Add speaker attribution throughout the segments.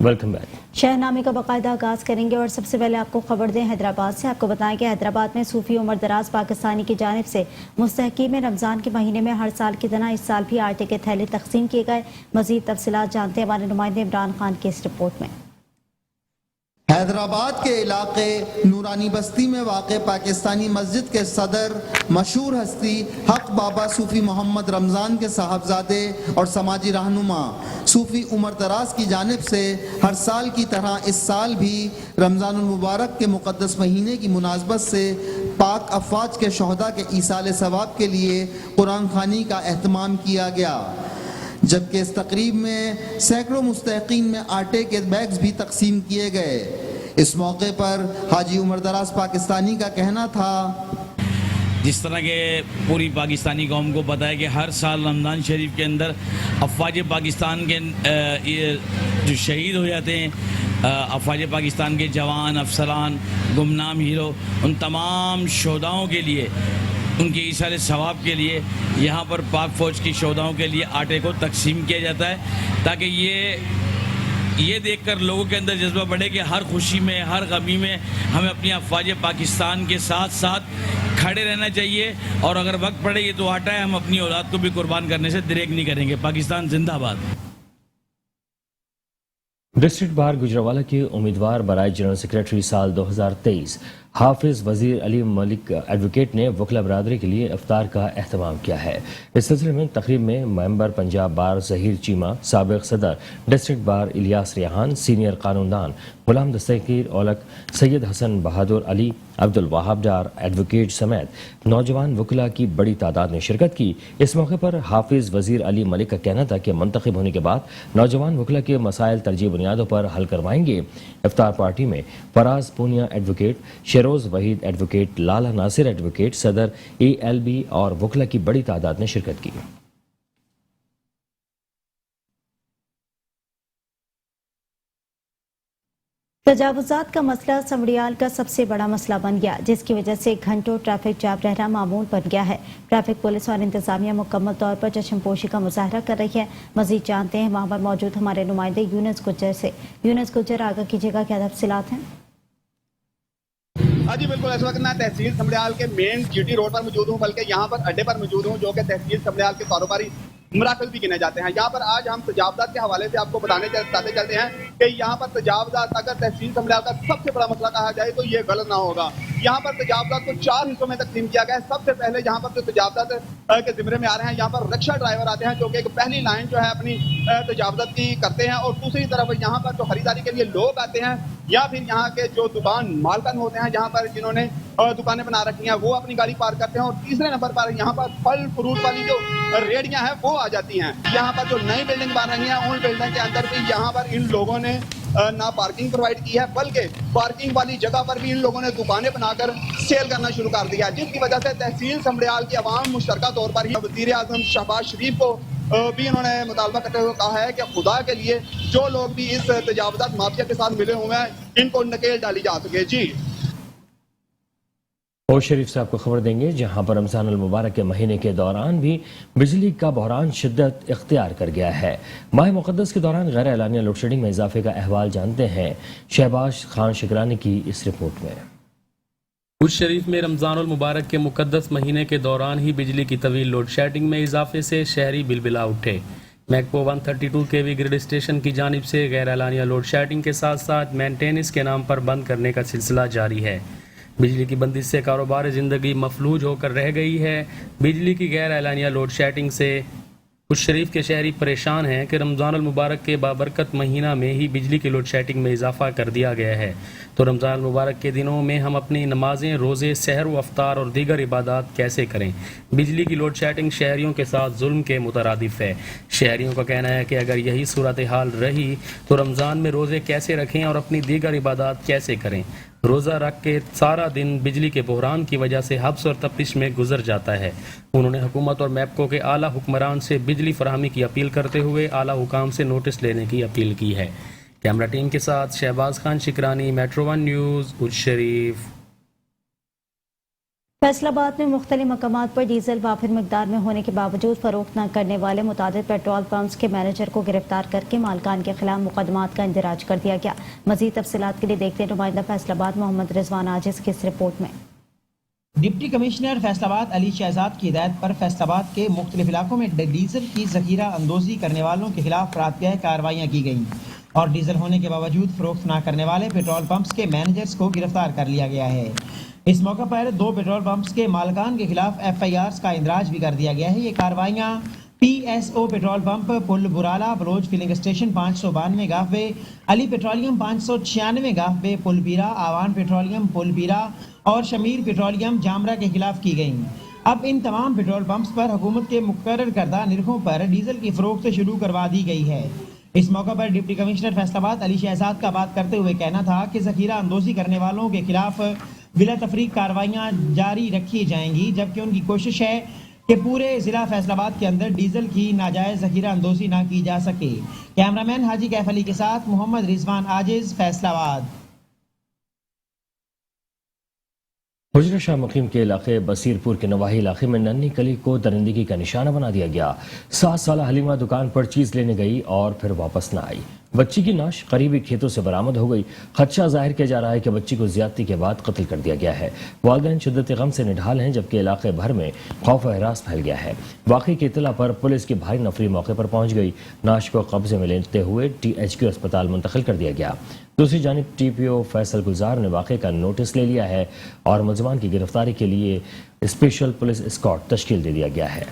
Speaker 1: Welcome back.
Speaker 2: शहरनामे का बाकायदा आगाज करेंगे और सबसे पहले आपको खबर दें हैदराबाद से। आपको बताएं कि हैदराबाद में सूफी उमर दराज पाकिस्तानी की जानिब से मुस्तहकीम रमज़ान के महीने में हर साल की तरह इस साल भी आटे के थैले तकसीम किए गए। मजीद तफसीलात जानते हैं हमारे नुमाइंदे इमरान खान की इस रिपोर्ट में।
Speaker 3: हैदराबाद के इलाके नूरानी बस्ती में वाक़ पाकिस्तानी मस्जिद के सदर मशहूर हस्ती हक बाबा सूफी मोहम्मद रमज़ान के साहबजादे और समाजी रहनुमा सूफी उमर दराज की जानिब से हर साल की तरह इस साल भी रमज़ानुल मुबारक के मुक़द्दस महीने की मुनासबत से पाक अफवाज के शहदा के ईसाल सवाब के लिए कुरान ख़वानी का एहतमाम किया गया, जबकि इस तकरीब में सैकड़ों मुस्तहक़ीन में आटे के बैग्स भी तकसीम किए गए। इस मौके पर हाजी उमर दराज पाकिस्तानी का कहना था,
Speaker 4: जिस तरह के पूरी पाकिस्तानी कौम को पता है कि हर साल रमज़ान शरीफ के अंदर अफवाज पाकिस्तान के जो शहीद हो जाते हैं, अफवाज पाकिस्तान के जवान अफसरान गुमनाम हीरो, उन तमाम शोधाओं के लिए, उनके ईसाल सवाब के लिए यहाँ पर पाक फ़ौज की शोधाओं के लिए आटे को तकसीम किया जाता है, ताकि ये देखकर लोगों के अंदर जज्बा बढ़े कि हर खुशी में हर गमी में हमें अपनी अफवाज पाकिस्तान के साथ साथ खड़े रहना चाहिए, और अगर वक्त पड़े ये तो आटा है, हम अपनी औलाद को भी कुर्बान करने से दरेक नहीं करेंगे। पाकिस्तान जिंदाबाद।
Speaker 1: डिस्ट्रिक्ट बार गुजरावाला के उम्मीदवार बराए जनरल सेक्रेटरी साल 2023 हाफिज वजीर अली मलिक एडवोकेट ने वकला बरादरी के लिए इफ्तार का एहतमाम किया है। इस सिलसिले में तकरीब में मेंबर पंजाब बार ज़हीर चीमा, साबिक सदर district bar Ilyas Rehan, senior कानूनदान गुलाम दस्तगीर औलक, सैयद हसन बहादुर अली, अब्दुल वहाब डार एडवोकेट समेत नौजवान वकला की बड़ी तादाद ने शिरकत की। इस मौके पर हाफिज वजीर अली मलिक का कहना था कि मुंतखब होने के बाद नौजवान वकला के मसाइल तरजीह बुनियादों पर हल करवाएंगे। इफ्तार पार्टी में फराज पूनिया एडवोकेट, शेरोज वहीद एडवोकेट, लाला नासिर एडवोकेट, सदर ALB और वकला की बड़ी तादाद ने शिरकत की।
Speaker 2: तजावुज़ात का मसला समड़ियाल का सबसे बड़ा मसला बन गया, जिसकी वजह से घंटों ट्रैफिक जाम रहना मामूल बन गया है। ट्रैफिक पुलिस और इंतजामिया मुकम्मल तौर पर चश्मपोशी का मुजाहरा कर रही है। मजीद जानते हैं वहाँ पर मौजूद हमारे नुमाइंदे यूनुस गुज्जर से। यूनुस गुज्जर, आगाह कीजिएगा, क्या तफसीलात हैं?
Speaker 5: हाँ जी बिल्कुल, इस वक्त मैं तहसील समड़ियाल के मेन GT रोड पर मौजूद हूँ, बल्कि यहाँ पर अड्डे पर मौजूद हूँ, जो कि तहसील समड़ियाल के कारोबारी मराकज़ भी गिने जाते हैं। यहाँ पर आज हम तजावुज़ात के हवाले से आपको बताने चलते हैं कि यहाँ पर तजावुज़ात अगर तहसील समड़ियाल का सबसे बड़ा मसला कहा जाए तो ये गलत ना होगा। यहाँ पर तजावुज़ात को 4 हिस्सों में तकसीम किया गया है। सबसे पहले यहाँ पर जो तजावुज़ात के ज़िम्मे में आ रहे हैं, यहाँ पर रिक्शा ड्राइवर आते हैं, जो कि एक पहली लाइन जो है अपनी तजावुज़ात की करते हैं, और दूसरी तरफ यहाँ पर जो खरीदारी के लिए लोग आते हैं, या फिर यहाँ के जो दुकान मालकन होते हैं, जहाँ पर जिन्होंने दुकानें बना रखी हैं, वो अपनी गाड़ी पार्क करते हैं। और तीसरे नंबर पर यहाँ पर फल फ्रूट वाली जो रेहड़ियाँ हैं वो आ जाती हैं। यहाँ पर जो नई बिल्डिंग बन रही है, उन बिल्डिंग के अंदर भी यहाँ पर इन लोगों ने ना पार्किंग प्रोवाइड की है, बल्कि पार्किंग वाली जगह पर भी इन लोगों ने दुकानें बनाकर सेल करना शुरू कर दिया, जिसकी वजह से तहसील समड़ियाल की आवाम मुश्तरका तौर पर ही वज़ीर आज़म शहबाज शरीफ को भी इन्होंने मुतालबा करते हुए कहा है कि खुदा के लिए जो लोग भी इस तजावुज़ात माफिया के साथ मिले हुए हैं, इनको नकेल डाली जा सके। जी
Speaker 1: और शरीफ से आपको खबर देंगे, जहां पर रमज़ान अल मुबारक के महीने के दौरान भी बिजली का बहरान शिद्दत इख्तियार कर गया है। माह मुक़द्दस के दौरान गैर एलानिया लोड शेडिंग में इजाफे का अहवाल जानते हैं शहबाज खान शिकरानी की इस रिपोर्ट में।
Speaker 6: उस शरीफ में रमज़ान अल मुबारक के मुक़द्दस महीने के दौरान ही बिजली की तवील लोड शेडिंग में इजाफे से शहरी बिलबिला उठे। मैकपो 132 kV ग्रिड स्टेशन की जानिब से गैर एलानिया लोड शेडिंग के साथ साथ मेंटेनेंस के नाम पर बंद करने का सिलसिला जारी है। बिजली की बंदिश से कारोबार ज़िंदगी मफलूज होकर रह गई है। बिजली की गैर एलानिया लोड शेडिंग से उस शरीफ के शहरी परेशान हैं कि रमज़ान अल मुबारक के बाबरकत महीना में ही बिजली की लोड शेडिंग में इजाफा कर दिया गया है, तो रमज़ान अल मुबारक के दिनों में हम अपनी नमाजें, रोज़े, सहर व अफ्तार और दीगर इबादत कैसे करें? बिजली की लोड शेडिंग शहरियों के साथ जुल्म के मुतरादिफ है। शहरियों का कहना है कि अगर यही सूरत हाल रही तो रमज़ान में रोज़े कैसे रखें और अपनी दीगर इबादत कैसे करें? रोज़ा रख के सारा दिन बिजली के बहरान की वजह से हब्स और तफ्तीश में गुजर जाता है। उन्होंने हुकूमत और मैपको के आला हुक्मरान से बिजली फराहमी की अपील करते हुए आला हुकाम से नोटिस लेने की अपील की है। कैमरा टीम के साथ शहबाज खान शिकरानी, मेट्रो 1 न्यूज़, उज शरीफ।
Speaker 2: फैसलाबाद में मुख्तलिफ मकामात पर डीजल वाफिर मकदार में होने के बावजूद फरोख्त न करने वाले मुतादिद पेट्रोल पंप्स के मैनेजर को गिरफ्तार करके मालकान के खिलाफ मुकदमात का इंदराज कर दिया गया। मजीद तफसीलात के लिए देखते हैं नुमाइंदा फैसलाबाद मोहम्मद रिजवान आजिज की इस रिपोर्ट में।
Speaker 7: डिप्टी कमिश्नर फैसलाबाद अली शहजाद की हिदायत पर फैसलाबाद के मुख्तलिफ इलाकों में डीजल की जखीरा अंदोजी करने वालों के खिलाफ रातगह कार्रवाइयाँ की गईं और डीजल होने के बावजूद फरोख्त न करने वाले पेट्रोल पंप्स के मैनेजर्स को गिरफ्तार कर लिया गया है। इस मौके पर 2 पेट्रोल पंप्स के मालकान के खिलाफ FIRs का इंदराज भी कर दिया गया है। ये कार्रवाइयाँ PSO petrol pump Pul Burala Baloch filling station 592 गाफवे, अली पेट्रोलियम 596 गाफवे पुल पीरा, आवान पेट्रोलियम पुल पीरा और शमीर पेट्रोलियम जामरा के खिलाफ की गई। अब इन तमाम पेट्रोल पंप्स पर हुकूमत के मुकर्रर करदा निरखों पर डीजल की फरोख्त शुरू करवा दी गई है। इस मौके पर डिप्टी कमिश्नर फैसलाबाद अली शहजाद का बात करते हुए कहना था कि जखीरा अंदोजी करने वालों के खिलाफ बिला तफरीक कार्रवाइयाँ जारी रखी जाएंगी, जबकि उनकी कोशिश है कि पूरे जिला फैसलाबाद के अंदर डीजल की नाजायज जखीरा अंदोजी ना की जा सके। कैमरामैन हाजी कैफ अली के साथ मोहम्मद रिजवान आजिज, फैसलाबाद।
Speaker 1: हुजरा शाह मकीम के इलाके बसीरपुर के नवाही इलाके में नन्ही कली को दरिंदगी का निशाना बना दिया गया। 7 साल हलीमा दुकान पर चीज लेने गई और फिर वापस न आई। बच्ची की नाश करीबी खेतों से बरामद हो गई। खदशा जाहिर किया जा रहा है कि बच्ची को ज्यादती के बाद कत्ल कर दिया गया है। वालिदैन शिद्दत गम से निढाल हैं, जबकि इलाके भर में खौफ व हरास फैल गया है। वाकई की इत्तला पर पुलिस की भारी नफरी मौके पर पहुंच गई। नाश को कब्जे में लेते हुए THQ अस्पताल मुंतकिल कर दिया गया। दूसरी जानिब TPO फैसल गुलजार ने वाक़े का नोटिस ले लिया है और मुलजमान की गिरफ्तारी के लिए स्पेशल पुलिस स्क्वाड तश्कील दे दिया गया है।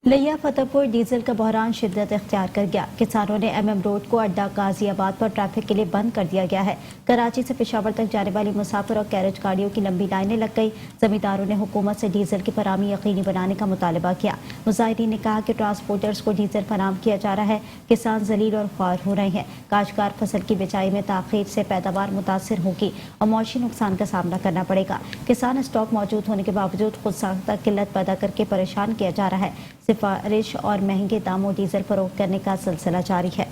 Speaker 2: लिया फतेहपुर डीजल का बहरान शिद्दत इख्तियार कर गया। किसानों ने MM रोड को अड्डा गाजियाबाद पर ट्रैफिक के लिए बंद कर दिया गया है। कराची से पेशावर तक जाने वाली मुसाफिर और कैरेज गाड़ियों की लंबी लाइनें लग गई। जमींदारों ने हुकूमत से डीजल की फराहमी यकीनी बनाने का मुतालबा किया। मुजाहिरीन ने कहा कि ट्रांसपोर्टर्स को डीजल फराहम किया जा रहा है। किसान जलील और ख्वार हो रहे हैं। काश्तकार फसल की बिजाई में ताखीर से पैदावार मुतासर होगी और मौशी नुकसान का सामना करना पड़ेगा। किसान स्टॉक मौजूद होने के बावजूद खुद साख्ता किल्लत पैदा करके परेशान किया जा रहा है। सिफारिश और महंगे दामों डीजल फरोख्त करने का सिलसिला जारी है।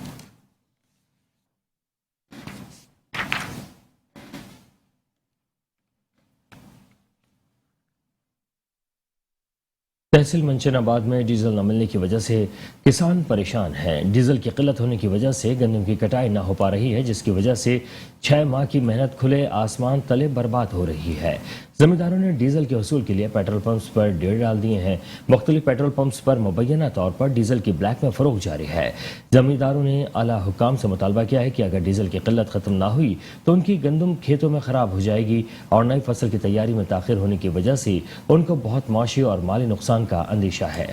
Speaker 1: तहसील मंशनाबाद में डीजल न मिलने की वजह से किसान परेशान हैं। डीजल की किल्लत होने की वजह से गंदम की कटाई न हो पा रही है, जिसकी वजह से 6 माह की मेहनत खुले आसमान तले बर्बाद हो रही है। जमींदारों ने डीजल के हसूल के लिए पेट्रोल पंप्स पर ढेर डाल दिए हैं। मुख्तलिफ पेट्रोल पंप्स पर मुबैना तौर पर डीजल की ब्लैक में फरोख्त जारी है। जमींदारों ने आला हुकाम से मुतालबा किया है कि अगर डीजल की किल्लत खत्म ना हुई तो उनकी गंदम खेतों में खराब हो जाएगी और नई फसल की तैयारी में ताखिर होने की वजह से उनको बहुत माशी और माली नुकसान का अंदेशा है।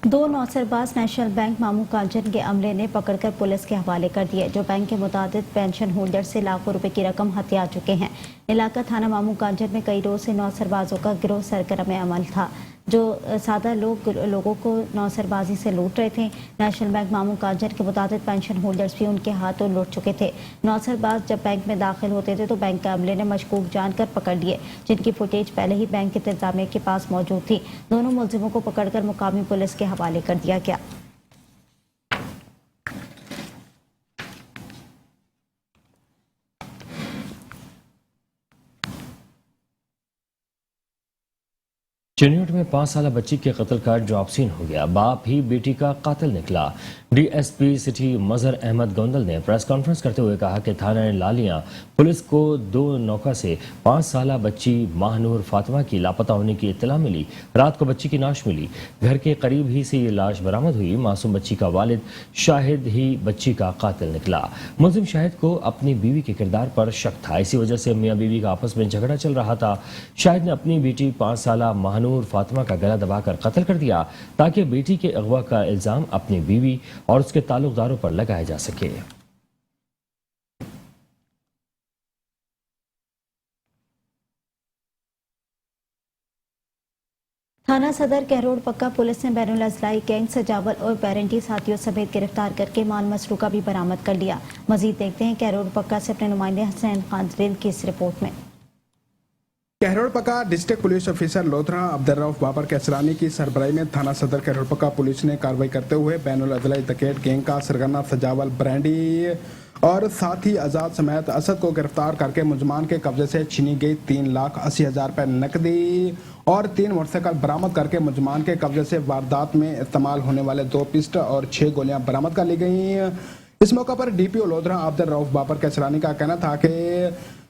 Speaker 2: दो नौसरबाज नेशनल बैंक मामू कांचन के अमले ने पकड़कर पुलिस के हवाले कर दिए, जो बैंक के मुताबिक पेंशन होल्डर से लाखों रुपए की रकम हथिया चुके हैं। इलाका थाना मामू कांचन में कई रोज से नौसरबाजों का गिरोह सरगर्म अमल था, जो सादा लोगों को नौसरबाजी से लूट रहे थे। नेशनल बैंक मामू कांचन के मुताबिक पेंशन होल्डर्स भी उनके हाथों लूट चुके थे। नौसरबाज जब बैंक में दाखिल होते थे तो बैंक के अमले ने मशकूक जानकर पकड़ लिए, जिनकी फुटेज पहले ही बैंक के इंतजामिया के पास मौजूद थी। दोनों मुलजिमों को पकड़कर मुकामी पुलिस के हवाले कर दिया गया।
Speaker 1: चिन्यूट में 5 साल बच्ची के कत्ल का ड्रॉप सीन हो गया। बाप ही बेटी का कातिल निकला। DSP सिटी मजहर अहमद गोंदल ने प्रेस कॉन्फ्रेंस करते हुए कहा कि थाना लालियां पुलिस को 2 नौका से 5 साल बच्ची माहनूर फातिमा की लापता होने की इत्तला मिली। रात को बच्ची की लाश मिली। घर के करीब ही से ये लाश बरामद हुई। मासूम बच्ची का वालिद शाहिद ही बच्ची का कातिल निकला। मुलजिम शाहिद को अपनी बीवी के किरदार पर शक था, इसी वजह से मियाँ बीवी का आपस में झगड़ा चल रहा था। शाहिद ने अपनी बेटी 5 साल माहनूर फातिमा का गला दबाकर कत्ल कर दिया ताकि बेटी के अगवा का इल्जाम अपनी बीवी और उसके ताल्लुकदारों पर लगाया जा सके।
Speaker 2: थाना सदर कहरोड़ पक्का पुलिस ने बैनुल अजलाई गैंग सजावल और पेरेंटी साथियों समेत गिरफ्तार करके माल मसरूका भी बरामद कर लिया। मजीद देखते हैं कहरोड़ पक्का से अपने नुमाइंदे हसनैन खान जलील की इस रिपोर्ट में।
Speaker 8: Kahror Pakka district police officer Lodhra Abdurrauf Babar Kaisrani की सरबराही में थाना सदर कहरोड़ पक्का पुलिस ने कार्रवाई करते हुए बैनुल अजलाई डकैत गैंग का सरगना सजावल ब्रांडी और साथी आजाद समेत असद को गिरफ्तार करके मुलजमान के कब्जे से छीनी गई 3,80,000 रुपए नकदी और 3 मोटरसाइकिल बरामद करके मुलजमान के कब्जे से वारदात में इस्तेमाल होने वाले 2 पिस्टल और 6 गोलियां बरामद कर ली गई। इस मौके पर डीपीओ लोधरा अब्दुर्रऊफ बाबर कैसरानी का कहना था कि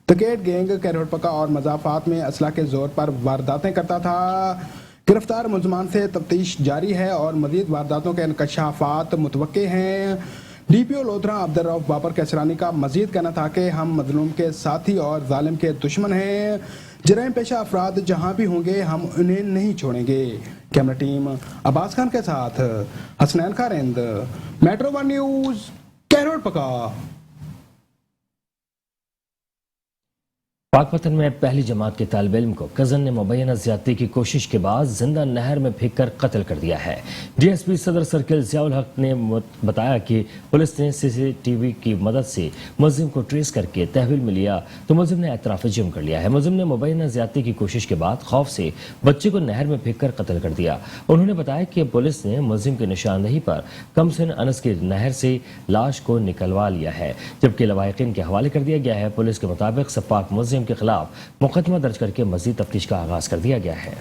Speaker 8: डकैत गैंग कहरोड़ पक्का और मजाफात में असला के जोर पर वारदातें करता था। गिरफ्तार मुलजमान से तफ्तीश जारी है और मजीद वारदातों के इंकशाफात मुतवक्के हैं। डीपीओ लोधरा अब्दुर्रऊफ बाबर कैसरानी का मजीद कहना था कि हम मजलूम के साथी और जालिम के दुश्मन हैं। जराइम पेशा अफराद जहां भी होंगे हम उन्हें नहीं छोड़ेंगे। कैमरा टीम अब्बास खान के साथ हसनैन खारिंद, मेट्रो 1 न्यूज, कहरोड़ पक्का।
Speaker 1: पाकपतन में पहली जमात के तालिब इल्म को कजन ने मुबैना ज्यादती की कोशिश के बाद जिंदा नहर में फेंक कर कत्ल कर दिया है। डीएसपी सदर सर्किल जियाउल हक ने बताया कि पुलिस ने सीसीटीवी की मदद से मुलजिम को ट्रेस करके तहवील में लिया तो मुलजिम ने एतराफ जुर्म कर लिया है। मुलजिम ने मुबैना ज्यादती की कोशिश के बाद खौफ से बच्चे को नहर में फेंक कर कत्ल कर दिया। उन्होंने बताया कि पुलिस ने मुलजिम की निशानदही पर कमसन अनस की नहर से लाश को निकलवा लिया है, जबकि लवाहिकीन के हवाले कर दिया गया है। पुलिस के मुताबिक सफाक मुलजिम के खिलाफ मुकदमा दर्ज करके मजीद तफ्तीश का आगाज कर दिया गया है।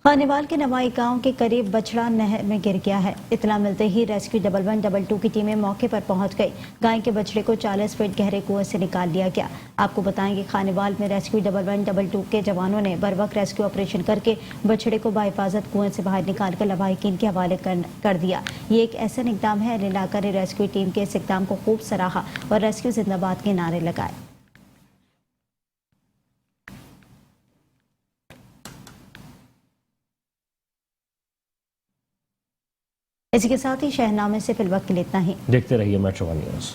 Speaker 2: खानेवाल के नवाई गांव के करीब बछड़ा नहर में गिर गया है। इतला मिलते ही रेस्क्यू 11122 की टीमें मौके पर पहुंच गई। गाय के बछड़े को 40 फीट गहरे कुएं से निकाल लिया गया। आपको बताएं कि खानेवाल में रेस्क्यू 11122 के जवानों ने बर वक्त रेस्क्यू ऑपरेशन करके बछड़े को बाहिफाजत कुएं से बाहर निकालकर लवाहिकीन के हवाले कर दिया। ये एक ऐसा इकदाम है। इलाका ने रेस्क्यू टीम के इस इकदाम को खूब सराहा और रेस्क्यू जिंदाबाद के नारे लगाए। इसी के साथ ही शहरनामे से फिलवक्त के लिए इतना ही।
Speaker 1: देखते रहिए मेट्रो 1 न्यूज।